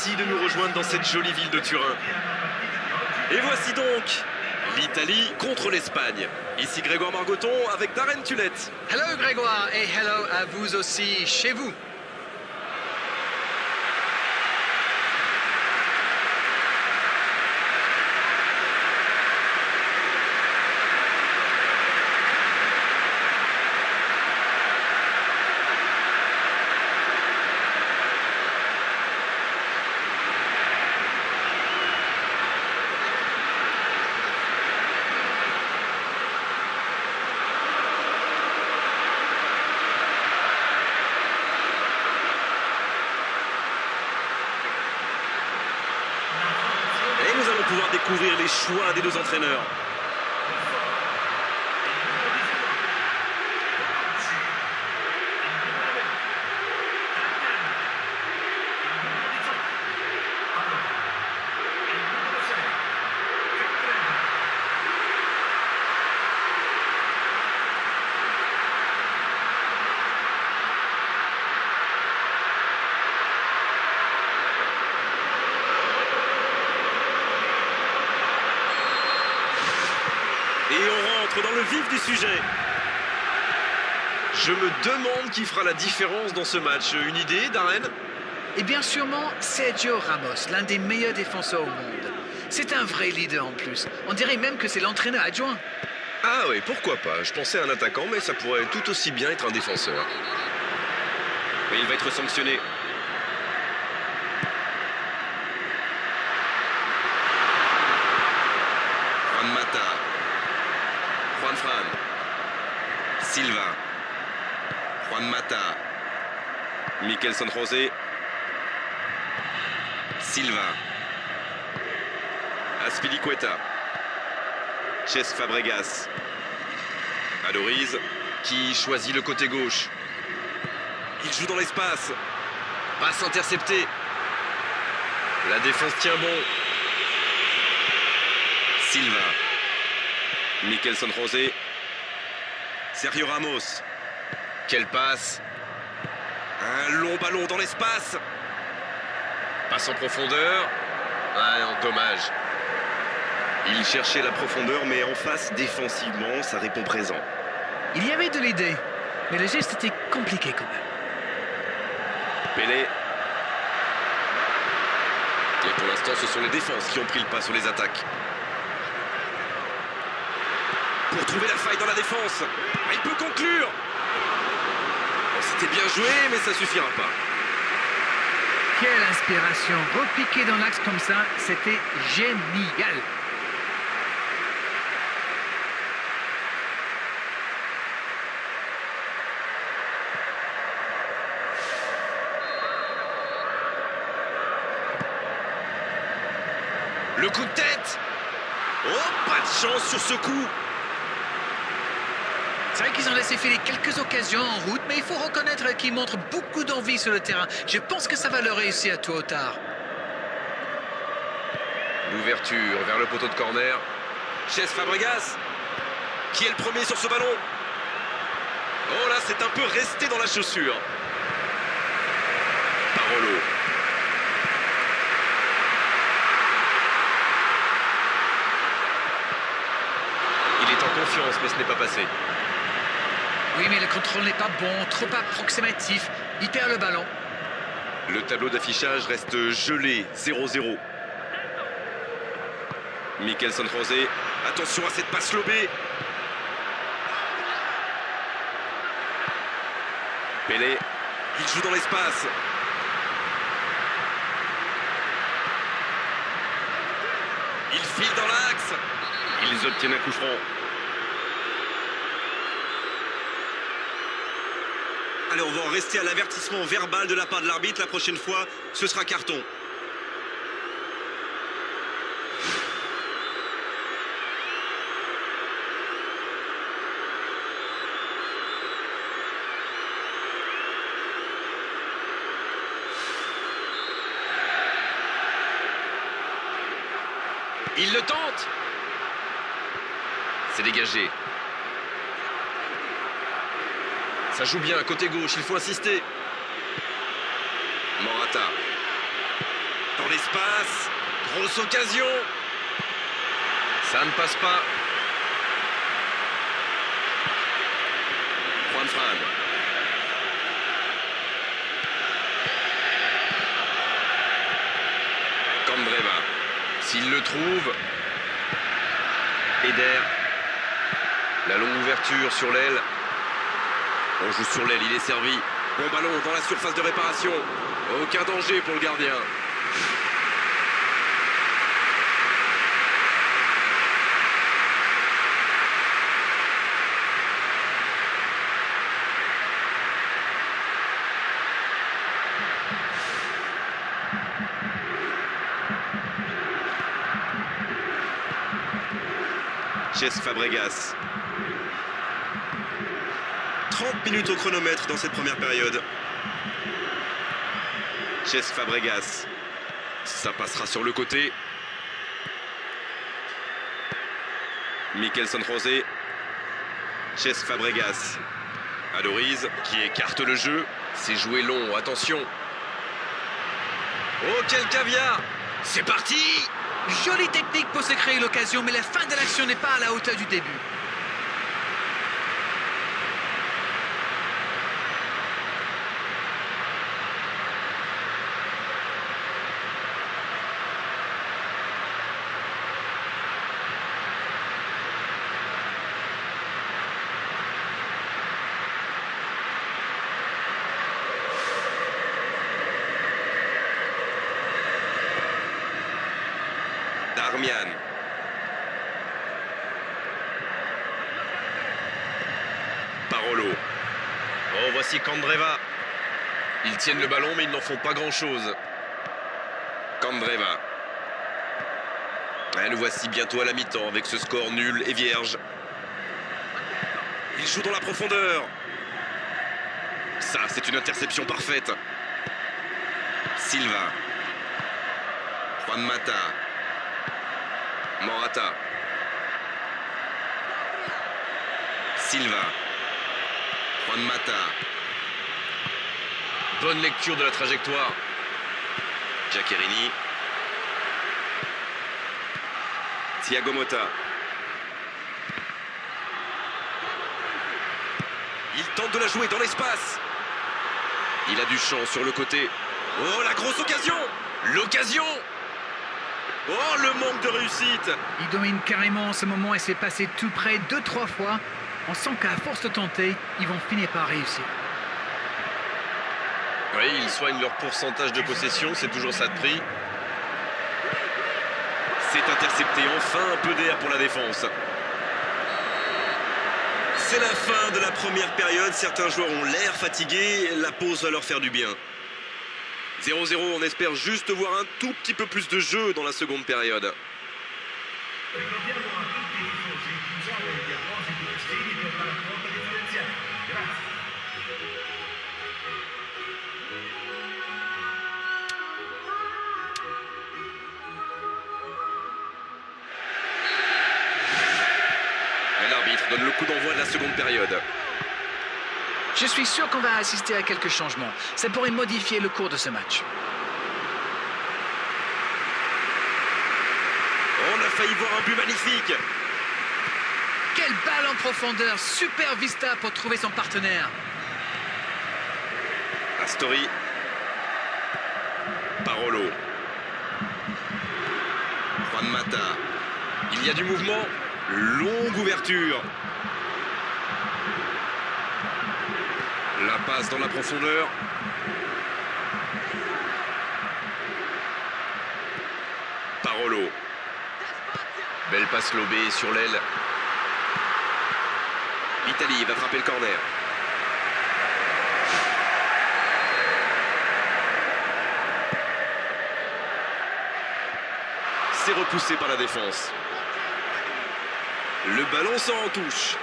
Merci de nous rejoindre dans cette jolie ville de Turin. Et voici donc l'Italie contre l'Espagne. Ici Grégoire Margoton avec Darren Tulette. Hello Grégoire et hello à vous aussi chez vous. Nous allons pouvoir découvrir les choix des deux entraîneurs. Et on rentre dans le vif du sujet. Je me demande qui fera la différence dans ce match. Une idée, Darren? Et bien sûrement Sergio Ramos, l'un des meilleurs défenseurs au monde. C'est un vrai leader en plus. On dirait même que c'est l'entraîneur adjoint. Ah oui, pourquoi pas. Je pensais à un attaquant, mais ça pourrait tout aussi bien être un défenseur. Mais il va être sanctionné. Juan Mata. Juan Silva. Juan Mata. Mikel San José. Silva. Azpilicueta. Cesc Fabregas. Adoriz qui choisit le côté gauche. Il joue dans l'espace. Passe interceptée. La défense tient bon. Silva. Mikel San José. Sergio Ramos. Quelle passe. Un long ballon dans l'espace. Passe en profondeur. Ah non, dommage. Il cherchait la profondeur, mais en face, défensivement, ça répond présent. Il y avait de l'idée, mais le geste était compliqué quand même. Pelé. Et pour l'instant, ce sont les défenses qui ont pris le pas sur les attaques. Pour trouver la faille dans la défense. Il peut conclure. Bon, c'était bien joué, mais ça suffira pas. Quelle inspiration. Repiquer dans l'axe comme ça, c'était génial. Le coup de tête. Oh, pas de chance sur ce coup. C'est vrai qu'ils ont laissé filer quelques occasions en route, mais il faut reconnaître qu'ils montrent beaucoup d'envie sur le terrain. Je pense que ça va leur réussir tôt ou tard. L'ouverture vers le poteau de corner. Cesc Fabregas. Qui est le premier sur ce ballon? Oh là, c'est un peu resté dans la chaussure. Parolo. Il est en confiance, mais ce n'est pas passé. Oui, mais le contrôle n'est pas bon, trop approximatif. Il perd le ballon. Le tableau d'affichage reste gelé, 0-0. Mikel San José, attention à cette passe lobée. Pelé, il joue dans l'espace. Il file dans l'axe. Ils obtiennent un coup franc. Allez, on va en rester à l'avertissement verbal de la part de l'arbitre. La prochaine fois, ce sera carton. Il le tente. C'est dégagé. Ça joue bien, côté gauche, il faut insister. Morata. dans l'espace. Grosse occasion. Ça ne passe pas. Juan Fran. Candreva. S'il le trouve. Eder. La longue ouverture sur l'aile. On joue sur l'aile, il est servi. Bon ballon dans la surface de réparation. Aucun danger pour le gardien. Cesc Fabregas. 30 minutes au chronomètre dans cette première période. Cesc Fabregas. Ça passera sur le côté. Miquelson José. Cesc Fabregas. Adoriz qui écarte le jeu. C'est joué long, attention. Oh, quel caviar! C'est parti! Jolie technique pour se créer l'occasion, mais la fin de l'action n'est pas à la hauteur du début. Darmian. Parolo. Oh, voici Candreva. Ils tiennent le ballon, mais ils n'en font pas grand-chose. Candreva. Le voici bientôt à la mi-temps avec ce score nul et vierge. Il joue dans la profondeur. Ça, c'est une interception parfaite. Silva. Juan Mata. Morata. Silva. Juan Mata. Bonne lecture de la trajectoire. Giaccherini. Thiago Motta. Il tente de la jouer dans l'espace. Il a du champ sur le côté. Oh, la grosse occasion! L'occasion! Oh, le manque de réussite! Il domine carrément en ce moment et s'est passé tout près 2-3 fois. On sent qu'à force de tenter, ils vont finir par réussir. Oui, ils soignent leur pourcentage de possession, c'est toujours ça de prix. C'est intercepté, enfin un peu d'air pour la défense. C'est la fin de la première période, certains joueurs ont l'air fatigués, la pause va leur faire du bien. 0-0, on espère juste voir un tout petit peu plus de jeu dans la seconde période. L'arbitre donne le coup d'envoi de la seconde période. Je suis sûr qu'on va assister à quelques changements. Ça pourrait modifier le cours de ce match. On a failli voir un but magnifique. Quelle balle en profondeur. Super vista pour trouver son partenaire. Astori. Parolo. Juan Mata. Il y a du mouvement. Longue ouverture. La passe dans la profondeur. Parolo. Belle passe lobée sur l'aile. L'Italie va frapper le corner. C'est repoussé par la défense. Le ballon sort en touche.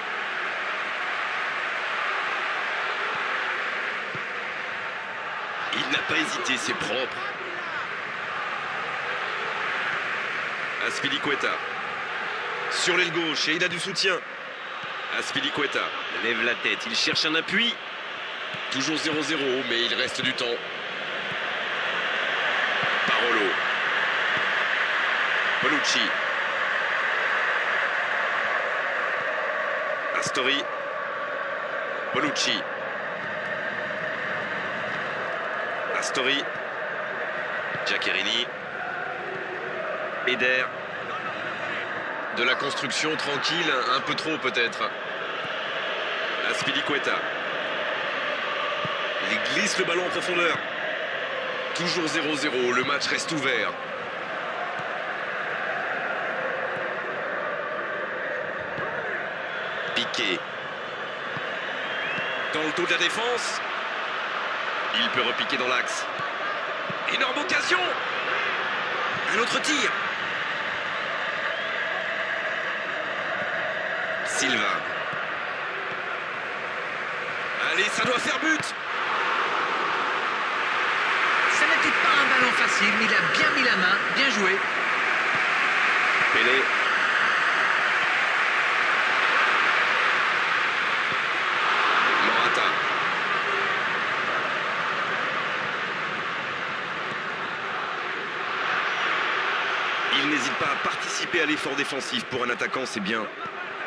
Il n'a pas hésité, c'est propre. Azpilicueta. Sur l'aile gauche et il a du soutien. Azpilicueta lève la tête, il cherche un appui. Toujours 0-0, mais il reste du temps. Parolo. Bonucci. Astori. Bonucci. Astori. Giaccherini. Eder. De la construction tranquille, un peu trop peut-être. Azpilicueta. Il glisse le ballon en profondeur. Toujours 0-0, le match reste ouvert. Piqué. Dans le dos de la défense. Il peut repiquer dans l'axe. Énorme occasion. Un autre tir. Silva. Allez, ça doit faire but. Ça n'était pas un ballon facile, mais il a bien mis la main, bien joué. Pelé. Morata. Il n'hésite pas à participer à l'effort défensif. Pour un attaquant, c'est bien.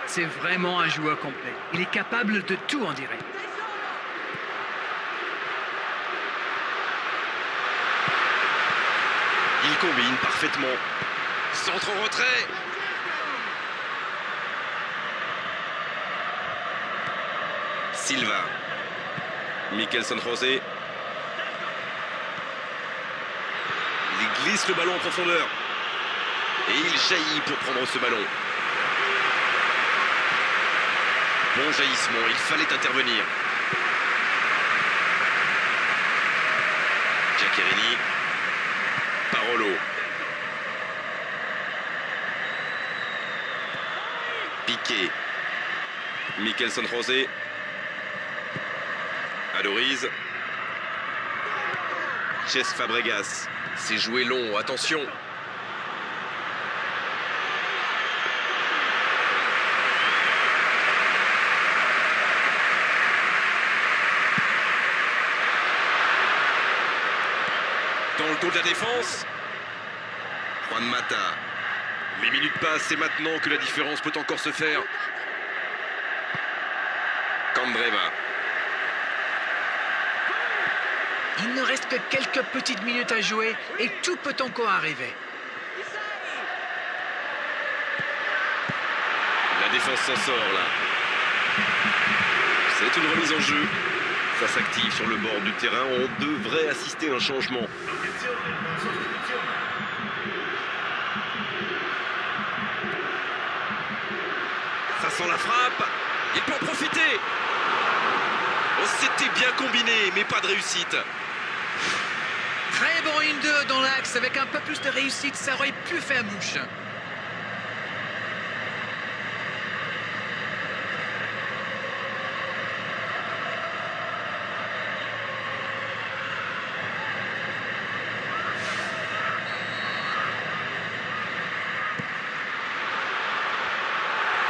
C'est vraiment un joueur complet. Il est capable de tout, on dirait. Il combine parfaitement. Centre en retrait. Silva. Mickelson José. Il glisse le ballon en profondeur. Et il jaillit pour prendre ce ballon. Bon jaillissement, il fallait intervenir. Giaccherini. Parolo. Piqué. Mickelson José. Adoriz. Cesc Fabregas. C'est joué long, attention. Dans le dos de la défense. Juan Mata. Les minutes passent, c'est maintenant que la différence peut encore se faire. Candreva. Il ne reste que quelques petites minutes à jouer et tout peut encore arriver. La défense s'en sort là. C'est une remise en jeu. Ça s'active sur le bord du terrain. On devrait assister à un changement. Ça sent la frappe. Il peut en profiter. Oh, c'était bien combiné, mais pas de réussite. Très bon 1-2 dans l'axe. Avec un peu plus de réussite, ça aurait pu faire mouche.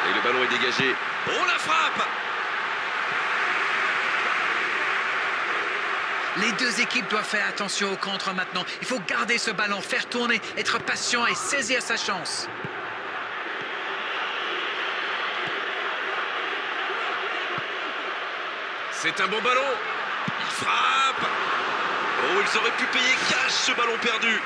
Et le ballon est dégagé. Oh, la frappe! Les deux équipes doivent faire attention au contre maintenant. Il faut garder ce ballon, faire tourner, être patient et saisir sa chance. C'est un bon ballon. Il frappe. Oh, ils auraient pu payer cash ce ballon perdu.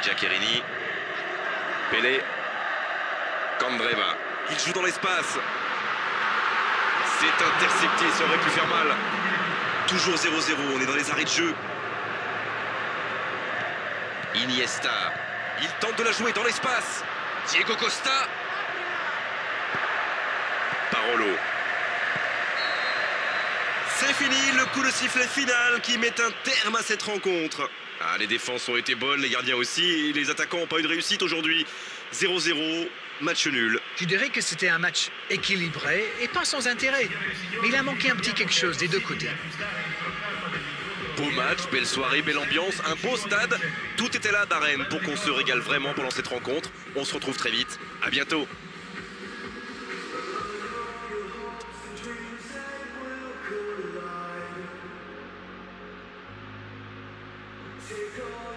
Giaccherini. Pelé. Candreva. Il joue dans l'espace. C'est intercepté, ça aurait pu faire mal. Toujours 0-0, on est dans les arrêts de jeu. Iniesta. Il tente de la jouer dans l'espace. Diego Costa. Parolo. C'est fini, le coup de sifflet final qui met un terme à cette rencontre. Ah, les défenses ont été bonnes, les gardiens aussi, et les attaquants n'ont pas eu de réussite aujourd'hui. 0-0, match nul. Je dirais que c'était un match équilibré et pas sans intérêt. Mais il a manqué un petit quelque chose des deux côtés. Beau match, belle soirée, belle ambiance, un beau stade. Tout était là à Darren pour qu'on se régale vraiment pendant cette rencontre. On se retrouve très vite. À bientôt. Take all